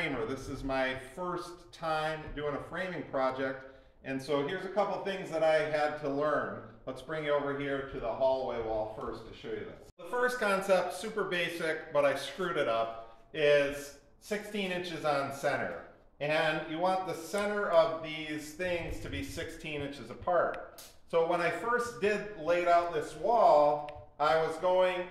framer. This is my first time doing a framing project, and so here's a couple things that I had to learn. Let's bring you over here to the hallway wall first to show you this. The first concept, super basic, but I screwed it up, is 16 inches on center. And you want the center of these things to be 16 inches apart. So when I first laid out this wall, I was going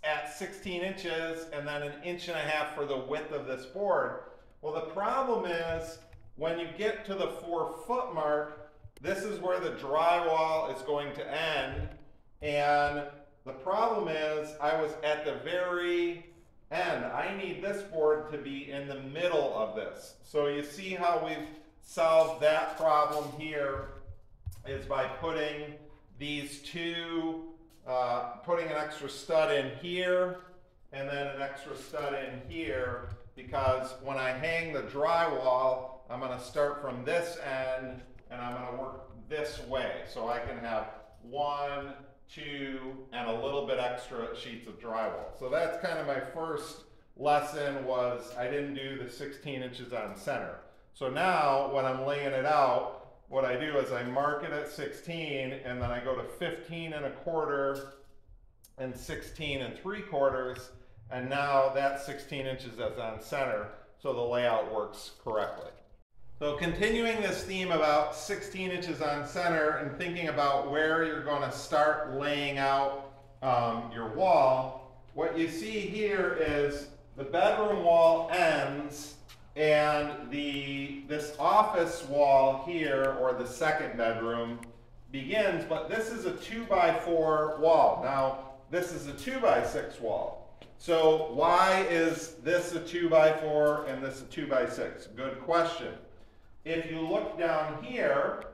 at 16 inches and then 1.5 inches for the width of this board. Well, the problem is when you get to the 4-foot mark, this is where the drywall is going to end, and the problem is I was at the very end. I need this board to be in the middle of this. So you see how we've solved that problem here is by putting these two, putting an extra stud in here and then an extra stud in here, because when I hang the drywall, I'm going to start from this end and I'm going to work this way. So I can have 1, 2, and a little bit extra sheets of drywall. So that's kind of my first lesson, was I didn't do the 16 inches on center. So now when I'm laying it out, what I do is I mark it at 16 and then I go to 15.25 and 16.75, and now that 16 inches is on center, so the layout works correctly. So continuing this theme about 16 inches on center and thinking about where you're going to start laying out your wall, what you see here is the bedroom wall ends and this office wall here, or the second bedroom, begins, but this is a 2x4 wall. Now, this is a 2x6 wall. So why is this a 2x4 and this a 2x6? Good question. If you look down here,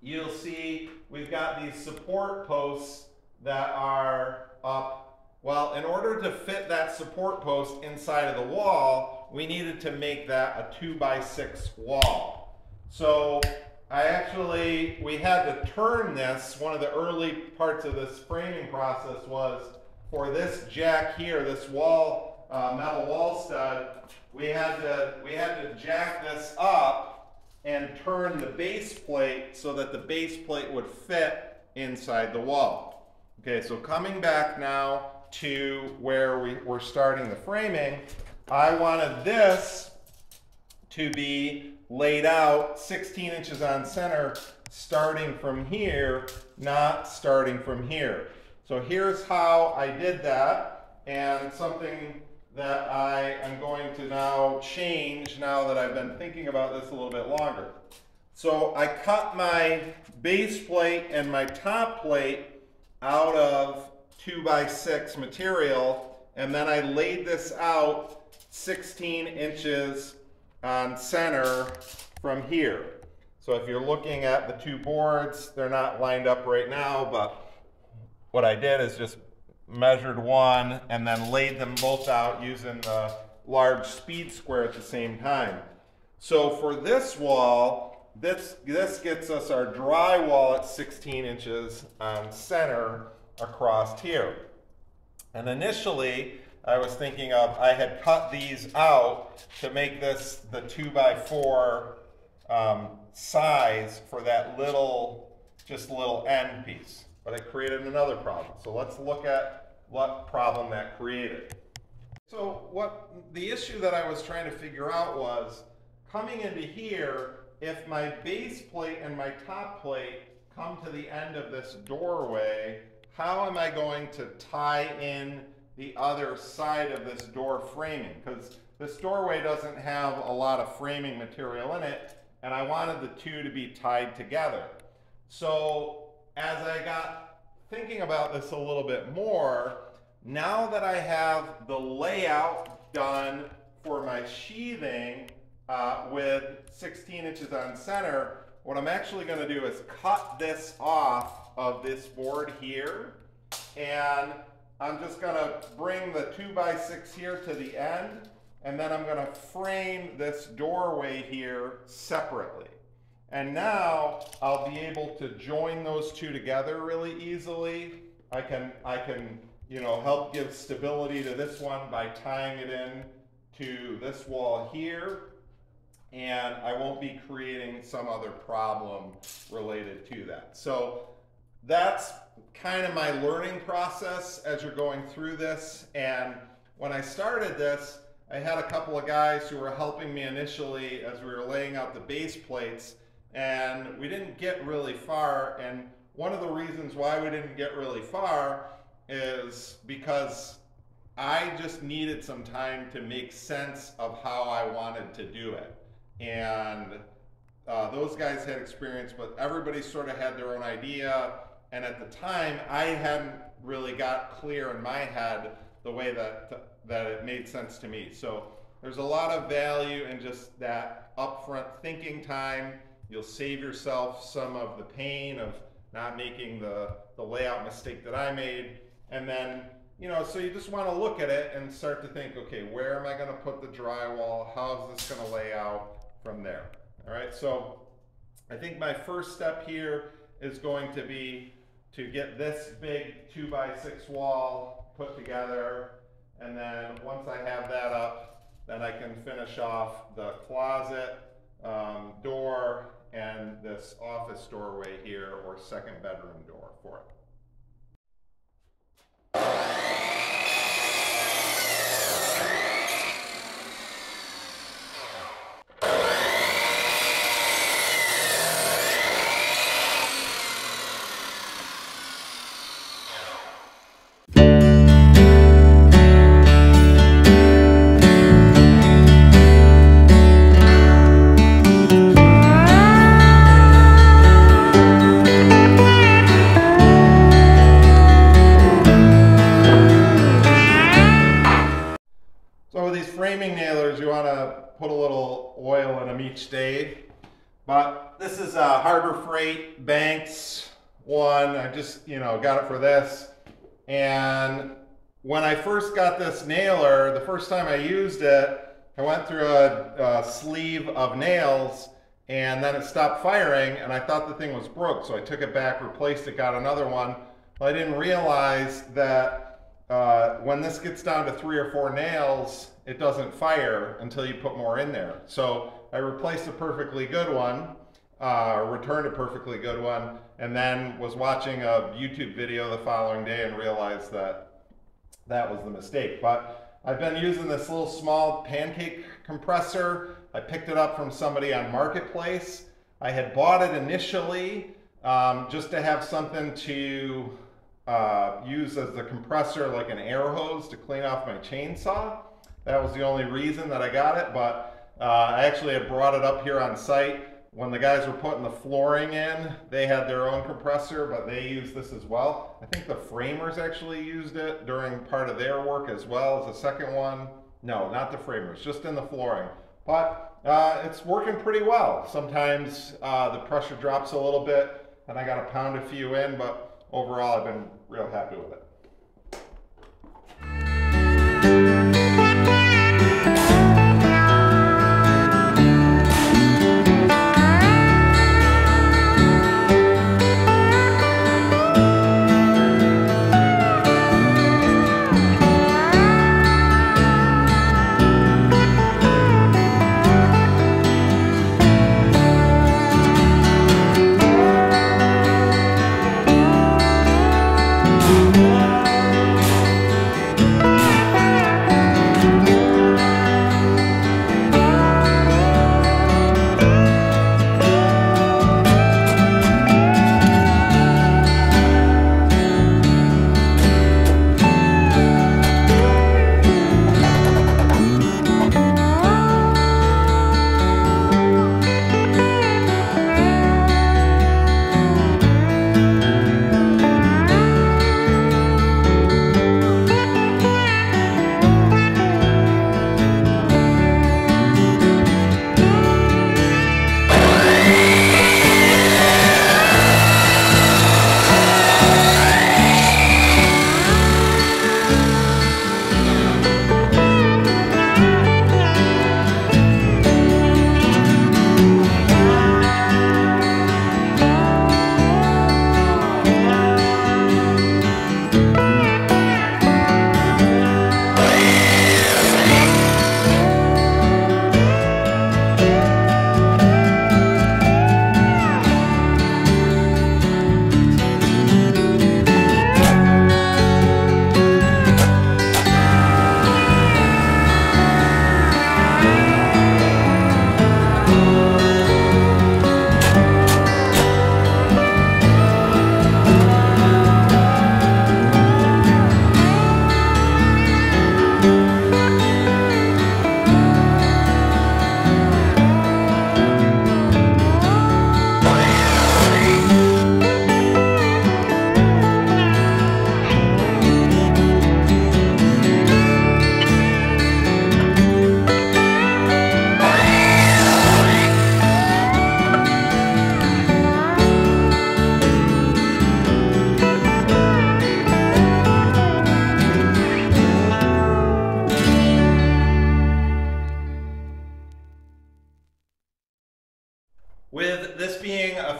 you'll see we've got these support posts that are up. Well, in order to fit that support post inside of the wall, we needed to make that a 2x6 wall. So we had to turn this. One of the early parts of this framing process was for this jack here, this wall, metal wall stud, we had to jack this up and turn the base plate so that the base plate would fit inside the wall. Okay, so coming back now to where we're starting the framing, I wanted this to be laid out 16 inches on center, starting from here, not starting from here. So here's how I did that, and something that I am going to now change now that I've been thinking about this a little bit longer. So I cut my base plate and my top plate out of 2x6 material, and then I laid this out 16 inches on center from here. So if you're looking at the two boards, they're not lined up right now, but what I did is just measured one and then laid them both out using the large speed square at the same time. So for this wall, this gets us our drywall at 16 inches on center across here. And initially, I was thinking of, I had cut these out to make this the 2x4 size for that just little end piece. But it created another problem. So let's look at what problem that created. So the issue that I was trying to figure out was, coming into here, if my base plate and my top plate come to the end of this doorway, how am I going to tie in the other side of this door framing? Because this doorway doesn't have a lot of framing material in it, and I wanted the two to be tied together. So as I got thinking about this a little bit more, now that I have the layout done for my sheathing with 16 inches on center, what I'm actually going to do is cut this off of this board here, and I'm just going to bring the 2x6 here to the end, and then I'm going to frame this doorway here separately. And now I'll be able to join those two together really easily. I can help give stability to this one by tying it in to this wall here, and I won't be creating some other problem related to that. So that's kind of my learning process as you're going through this. And when I started this, I had a couple of guys who were helping me initially as we were laying out the base plates, and we didn't get really far. And one of the reasons why we didn't get really far is because I just needed some time to make sense of how I wanted to do it. And those guys had experience, but everybody sort of had their own idea. And at the time, I hadn't really got clear in my head the way that it made sense to me. So there's a lot of value in just that upfront thinking time. You'll save yourself some of the pain of not making the layout mistake that I made. And then, you know, so you just want to look at it and start to think, okay, where am I going to put the drywall? How is this going to lay out from there? All right, so I think my first step here is going to be to get this big 2x6 wall put together. And then once I have that up, then I can finish off the closet door and this office doorway here, or second bedroom door for it. So with these framing nailers, you want to put a little oil in them each day. But this is a Harbor Freight Banks one. I just, got it for this. And when I first got this nailer, the first time I used it, I went through a sleeve of nails, and then it stopped firing, and I thought the thing was broke. So I took it back, replaced it, got another one. Well, I didn't realize that when this gets down to 3 or 4 nails, it doesn't fire until you put more in there. So I replaced a perfectly good one, returned a perfectly good one, and then was watching a YouTube video the following day and realized that that was the mistake. But I've been using this little small pancake compressor. I picked it up from somebody on Marketplace. I had bought it initially just to have something to use as the compressor, like an air hose to clean off my chainsaw. That was the only reason that I got it, but I actually had brought it up here on site. When the guys were putting the flooring in, they had their own compressor, but they used this as well. I think the framers actually used it during part of their work as well as the second one. No, not the framers, just in the flooring. But it's working pretty well. Sometimes the pressure drops a little bit and I got to pound a few in, but overall I've been real happy with it.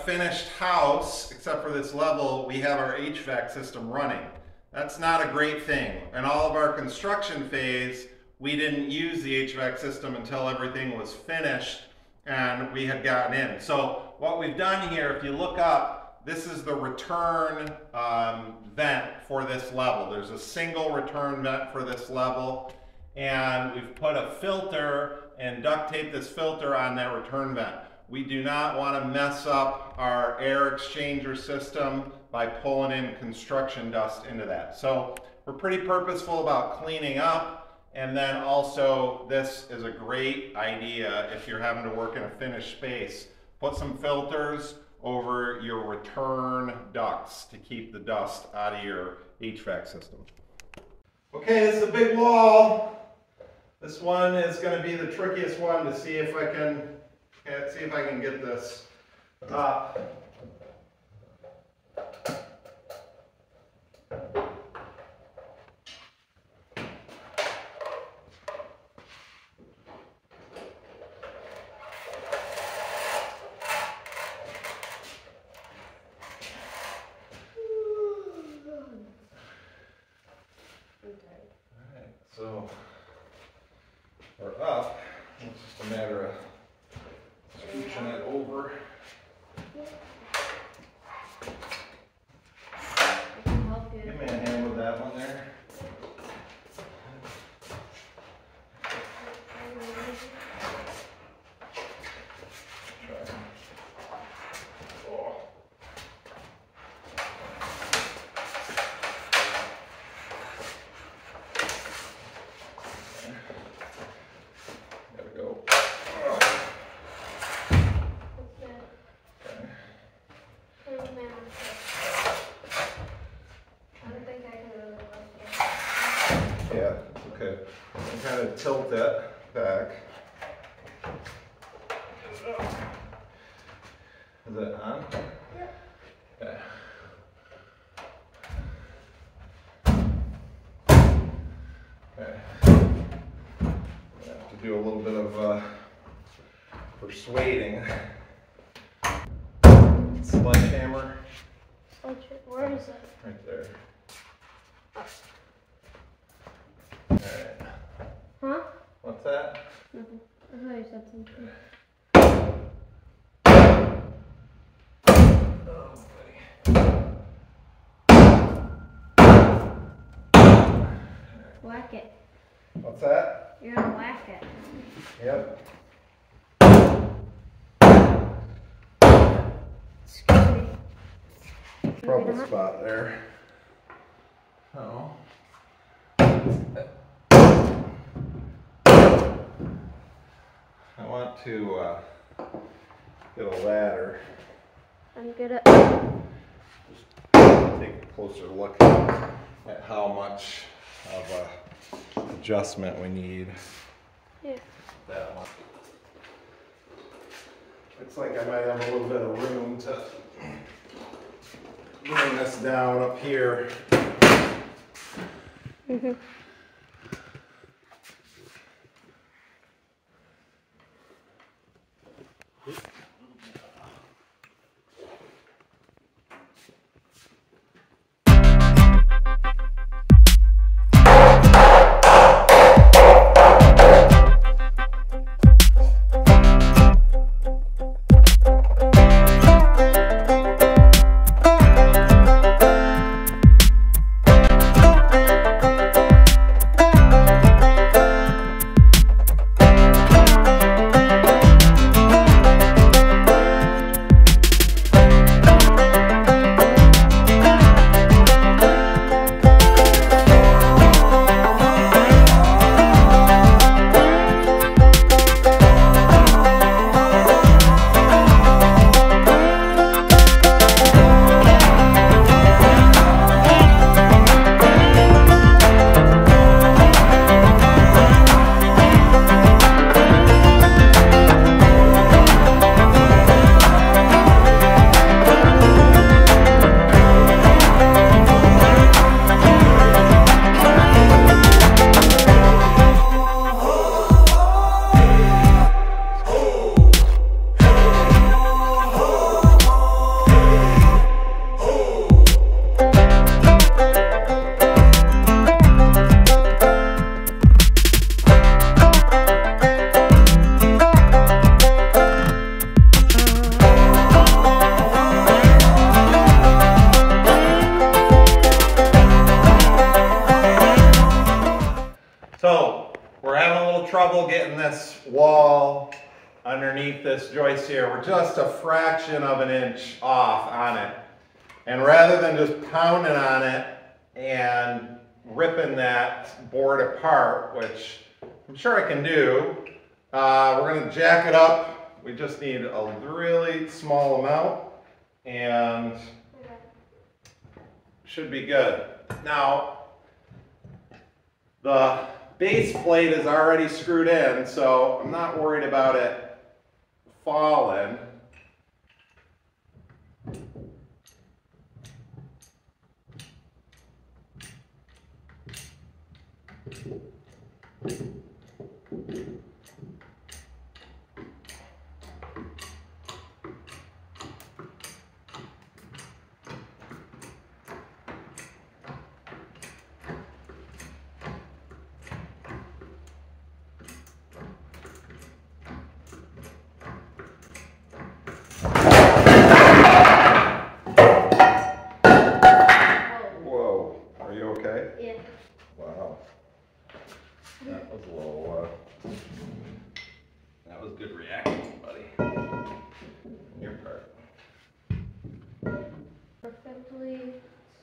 finished house, except for this level, we have our HVAC system running. That's not a great thing. In all of our construction phase, we didn't use the HVAC system until everything was finished and we had gotten in. So what we've done here, if you look up, this is the return vent for this level. There's a single return vent for this level, and we've put a filter and duct tape this filter on that return vent. We do not want to mess up our air exchanger system by pulling in construction dust into that. So we're pretty purposeful about cleaning up, and then also this is a great idea if you're having to work in a finished space. Put some filters over your return ducts to keep the dust out of your HVAC system. Okay, this is a big wall. This one is going to be the trickiest one to see if I can get this up. So we're up. It's just a matter of scooching it over. I can help you. Give me a hand with that one there. Oh. There we go. Yeah, it's okay. And kind of tilt that back. Is it on? Yeah. Okay. Okay. I have to do a little bit of persuading. Sledgehammer. Where is it? Right there. Oh. Alright. Huh? What's that? Nothing. I thought you said something. Oh, buddy. Whack it. What's that? You're gonna whack it. Yep. Excuse me. Trouble spot there. Oh. I want to get a ladder. I'm good at. Just take a closer look at how much of a adjustment we need. Yeah. That one. Looks like I might have a little bit of room to bring this down up here. Mm-hmm. trouble getting this wall underneath this joist here. We're just a fraction of an inch off on it. And rather than just pounding on it and ripping that board apart, which I'm sure I can do, we're going to jack it up. We just need a really small amount and should be good. Now, the base plate is already screwed in, so I'm not worried about it falling.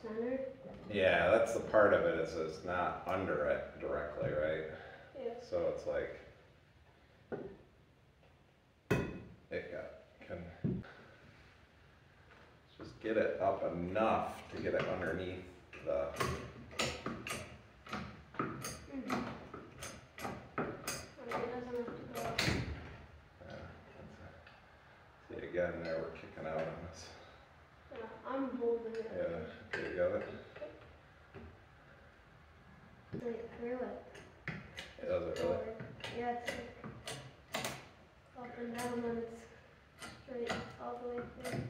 Centered? Yeah, that's the part of it, is it's not under it directly, right? Yeah. So it's like, can just get it up enough to get it underneath the. See again, there we're kicking out on this. I'm holding it. Yeah, okay, you got it? Like through it. It does it really? Yeah, it's like up and down and it's straight all the way through.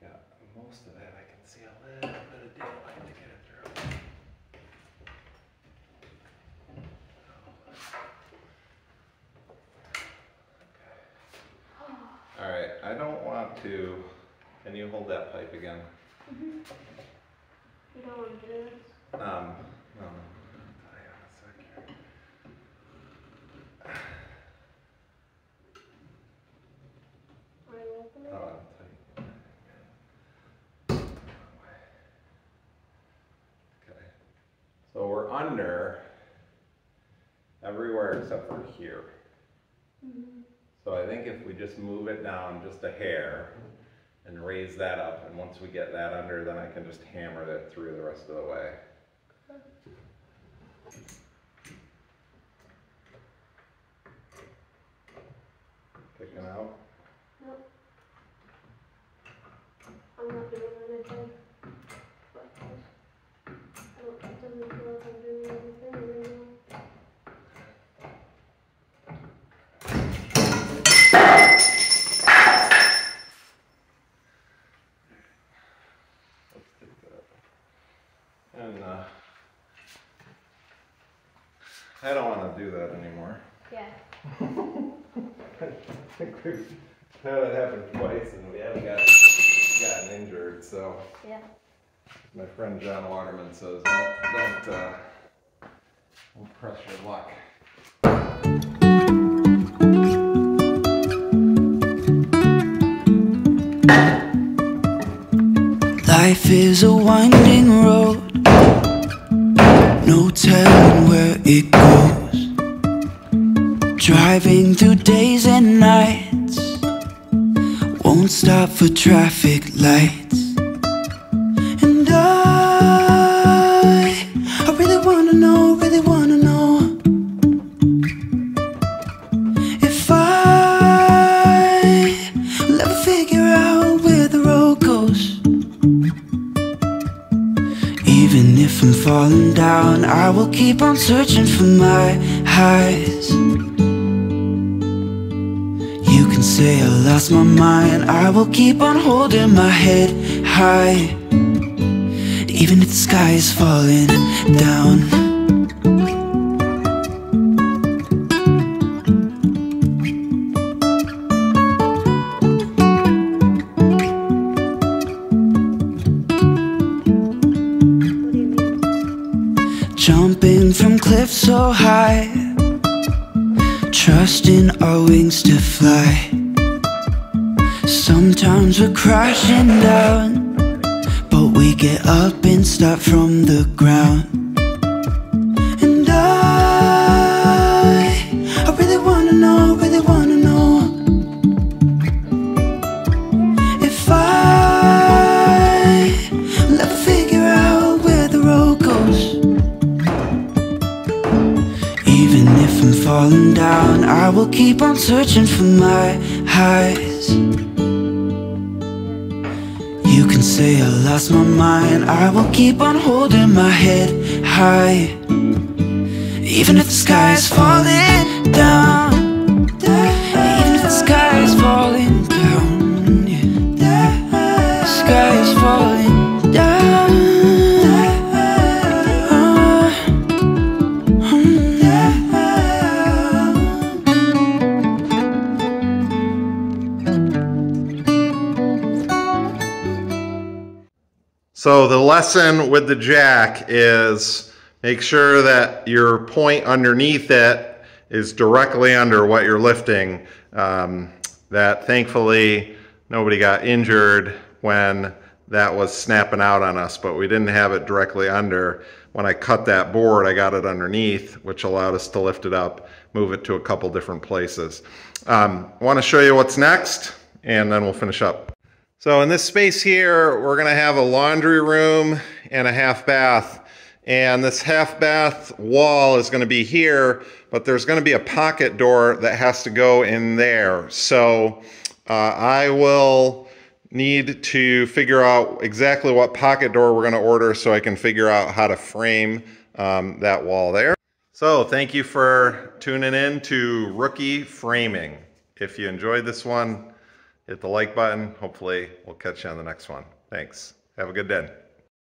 Yeah, most of it I can see a little bit of daylight to get it through. Alright, I don't want to. Can you hold that pipe again? Mm-hmm. You don't want to do this? No. Hang on a sec. Are you opening it? Oh, okay. So we're under everywhere except for here. Mm-hmm. So I think if we just move it down just a hair and raise that up, and once we get that under, then I can just hammer it through the rest of the way. Kicking out? Nope. I'm not doing anything. But it doesn't feel like I'm doing anything anymore. And I don't want to do that anymore. Yeah. I think we've had it happen twice and we haven't gotten injured, so. Yeah. My friend John Waterman says, don't press your luck. Life is a winding road, no telling where it goes. Driving through days and nights, won't stop for traffic lights. And I really wanna know, if I'll ever figure out where the road goes. Even if I'm falling down, I will keep on searching for my highs. You can say I lost my mind, I will keep on holding my head high. Even if the sky is falling down. cliff so high, trusting our wings to fly. Sometimes we're crashing down, but we get up and start from the ground. And I really wanna know, if I'll ever figure out where the road goes. Even if I'm falling down, I will keep on searching for my highs. You can say I lost my mind, I will keep on holding my head high. Even if the sky is falling down, even if the sky is falling down, yeah. The sky is falling down. So the lesson with the jack is make sure that your point underneath it is directly under what you're lifting. That thankfully nobody got injured when that was snapping out on us, but we didn't have it directly under. When I cut that board, I got it underneath, which allowed us to lift it up, move it to a couple different places. I want to show you what's next, and then we'll finish up. So in this space here, we're gonna have a laundry room and a half bath. And this half bath wall is gonna be here, but there's gonna be a pocket door that has to go in there. So I will need to figure out exactly what pocket door we're gonna order so I can figure out how to frame that wall there. So thank you for tuning in to Rookie Framing. If you enjoyed this one, hit the like button. Hopefully we'll catch you on the next one. Thanks. Have a good day.